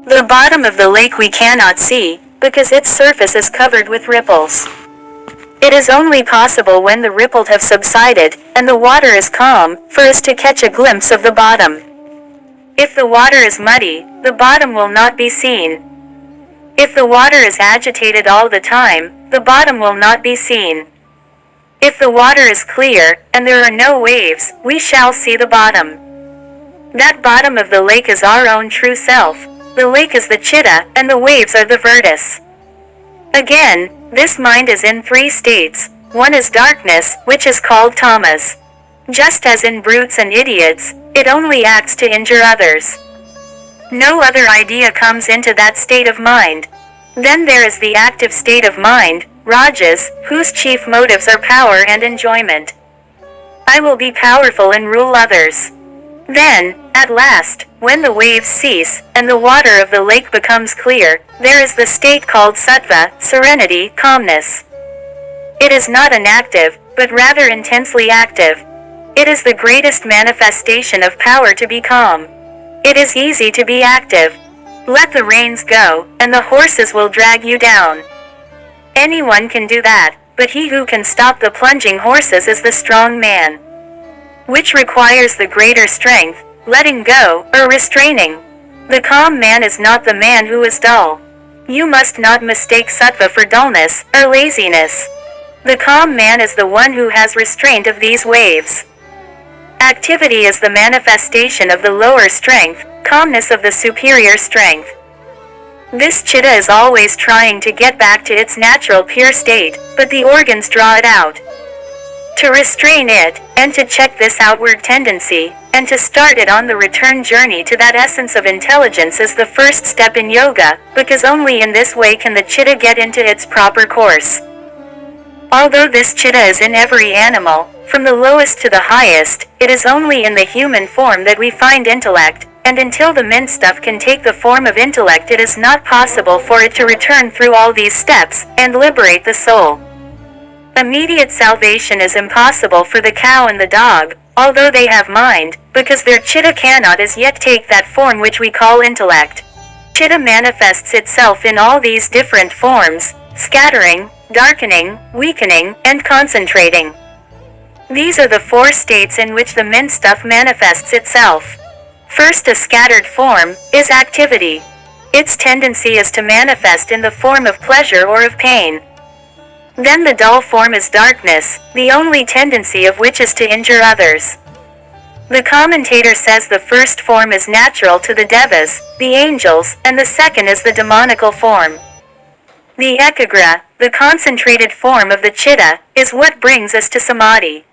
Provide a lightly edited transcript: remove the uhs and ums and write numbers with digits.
The bottom of the lake we cannot see, because its surface is covered with ripples. It is only possible when the ripples have subsided, and the water is calm, for us to catch a glimpse of the bottom. If the water is muddy, the bottom will not be seen. If the water is agitated all the time, the bottom will not be seen. If the water is clear, and there are no waves, we shall see the bottom. That bottom of the lake is our own true self. The lake is the chitta, and the waves are the virtus. Again, this mind is in three states. One is darkness, which is called tamas. Just as in brutes and idiots, it only acts to injure others. No other idea comes into that state of mind. Then there is the active state of mind, rajas, whose chief motives are power and enjoyment. I will be powerful and rule others. Then, at last, when the waves cease, and the water of the lake becomes clear, there is the state called sattva, serenity, calmness. It is not inactive, but rather intensely active. It is the greatest manifestation of power to be calm. It is easy to be active. Let the reins go, and the horses will drag you down. Anyone can do that, but he who can stop the plunging horses is the strong man. Which requires the greater strength, letting go, or restraining. The calm man is not the man who is dull. You must not mistake sattva for dullness, or laziness. The calm man is the one who has restraint of these waves. Activity is the manifestation of the lower strength, calmness of the superior strength. This chitta is always trying to get back to its natural pure state, but the organs draw it out. To restrain it, and to check this outward tendency, and to start it on the return journey to that essence of intelligence is the first step in yoga, because only in this way can the chitta get into its proper course. Although this chitta is in every animal, from the lowest to the highest, it is only in the human form that we find intellect, and until the mint stuff can take the form of intellect it is not possible for it to return through all these steps, and liberate the soul. Immediate salvation is impossible for the cow and the dog, although they have mind, because their chitta cannot as yet take that form which we call intellect. Chitta manifests itself in all these different forms, scattering, darkening, weakening, and concentrating. These are the four states in which the mint stuff manifests itself. First, a scattered form is activity. Its tendency is to manifest in the form of pleasure or of pain. Then the dull form is darkness, the only tendency of which is to injure others. The commentator says the first form is natural to the devas, the angels, and the second is the demonical form. The ekagra, the concentrated form of the chitta, is what brings us to samadhi.